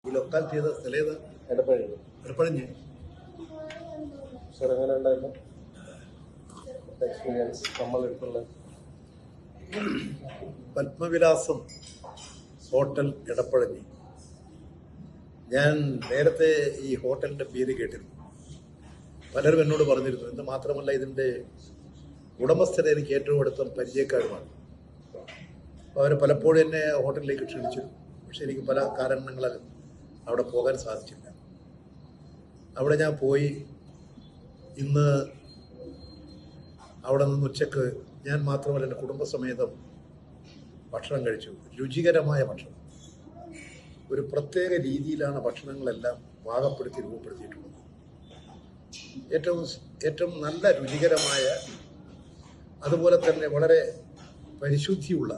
ഈ ലൊക്കാലിറ്റി ചെയ്ത സ്ഥലം ഏതാ? എടപ്പഴഞ്ഞ്. സാർ എങ്ങനെ ഉണ്ടായിരുന്നു എക്സ്പീരിയൻസ് നമ്മളെടുത്തുള്ള? പത്മവിലാസം ഹോട്ടൽ എടപ്പഴഞ്ഞി. ഞാൻ നേരത്തെ ഈ ഹോട്ടലിൻ്റെ പേര് കേട്ടിരുന്നു, പലരും എന്നോട് പറഞ്ഞിരുന്നു. എന്ന് മാത്രമല്ല, ഇതിൻ്റെ ഉടമസ്ഥരെ എനിക്ക് ഏറ്റവും അടുത്ത പരിചയക്കാരുമാണ്. അപ്പോൾ അവർ പലപ്പോഴും എന്നെ ഹോട്ടലിലേക്ക് ക്ഷണിച്ചു. പക്ഷെ എനിക്ക് പല കാരണങ്ങളാൽ അവിടെ പോകാൻ സാധിച്ചില്ല. അവിടെ ഞാൻ പോയി. ഇന്ന് അവിടെ നിന്ന് ഉച്ചക്ക് ഞാൻ മാത്രമല്ല എൻ്റെ കുടുംബസമേതം ഭക്ഷണം കഴിച്ചു. രുചികരമായ ഭക്ഷണം. ഒരു പ്രത്യേക രീതിയിലാണ് ഭക്ഷണങ്ങളെല്ലാം പാകപ്പെടുത്തി രൂപപ്പെടുത്തിയിട്ടുള്ളത്. ഏറ്റവും നല്ല രുചികരമായ, അതുപോലെ തന്നെ വളരെ പരിശുദ്ധിയുള്ള,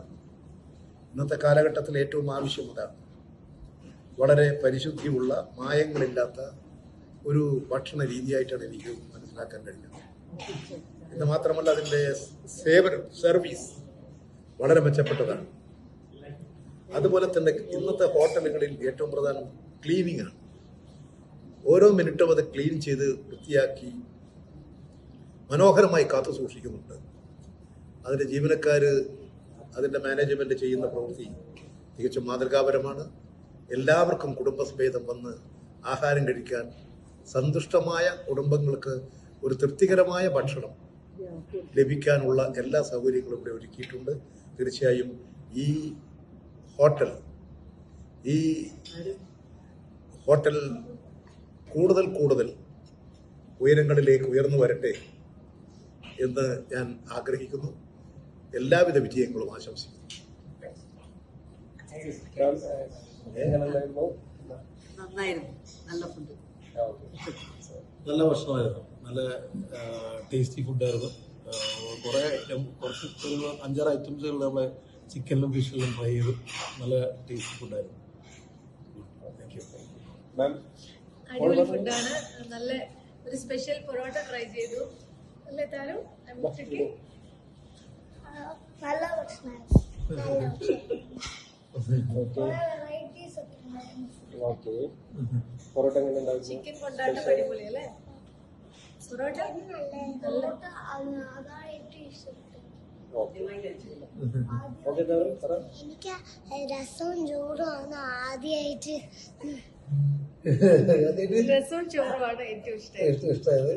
ഇന്നത്തെ കാലഘട്ടത്തിൽ ഏറ്റവും ആവശ്യം അതാണ്. വളരെ പരിശുദ്ധിയുള്ള, മായങ്ങളില്ലാത്ത ഒരു ഭക്ഷണ രീതിയായിട്ടാണ് എനിക്ക് മനസ്സിലാക്കാൻ കഴിഞ്ഞത്. ഇത് മാത്രമല്ല, അതിൻ്റെ സേവനം, സർവീസ് വളരെ മെച്ചപ്പെട്ടതാണ്. അതുപോലെ തന്നെ ഇന്നത്തെ ഹോട്ടലുകളിൽ ഏറ്റവും പ്രധാനം ക്ലീനിങ് ആണ്. ഓരോ മിനിറ്റും അത് ക്ലീൻ ചെയ്ത് വൃത്തിയാക്കി മനോഹരമായി കാത്തു സൂക്ഷിക്കുന്നുണ്ട്. അതിൻ്റെ ജീവനക്കാർ, അതിൻ്റെ മാനേജ്മെൻറ്റ് ചെയ്യുന്ന പ്രവൃത്തി തികച്ചും മാതൃകാപരമാണ്. എല്ലാവർക്കും കുടുംബസമേതം വന്ന് ആഹാരം കഴിക്കാൻ, സന്തുഷ്ടമായ കുടുംബങ്ങൾക്ക് ഒരു തൃപ്തികരമായ ഭക്ഷണം ലഭിക്കാനുള്ള എല്ലാ സൗകര്യങ്ങളും ഇവിടെ ഒരുക്കിയിട്ടുണ്ട്. തീർച്ചയായും ഈ ഹോട്ടൽ കൂടുതൽ ഉയരങ്ങളിലേക്ക് ഉയർന്നു വരട്ടെ എന്ന് ഞാൻ ആഗ്രഹിക്കുന്നു. എല്ലാവിധ വിജയങ്ങളും ആശംസിക്കുന്നു. നന്നായിരുന്നു. നല്ല ഫുഡ്, നല്ല ഭക്ഷണമായിരുന്നു. നല്ല ടേസ്റ്റി ഫുഡായിരുന്നു. കുറേ കുറച്ച് ഒരു 5-6 ഐറ്റംസുകൾ നമ്മളെ ചിക്കനിലും ഫിഷിലും ഫ്രൈ ചെയ്തു. നല്ല ടേസ്റ്റി ഫുഡായിരുന്നു. Thank you. അടിപൊളി ഫുഡാണ്. നല്ല ഒരു സ്പെഷ്യൽ പൊറോട്ട ട്രൈ ചെയ്തു. അല്ലേ താരം? നല്ല പൊറോട്ട എങ്ങനെ ഉണ്ടായിരുന്നു? ചിക്കൻ കൊണ്ടാട്ടം അടിപൊളി അല്ലേ? പൊറോട്ട എനിക്ക് രസവും ചൂടുമാണ് ആദ്യമായിട്ട്. രസവും ചോറുമാണ് ഏറ്റവും ഇഷ്ടം. ഇഷ്ടമായത്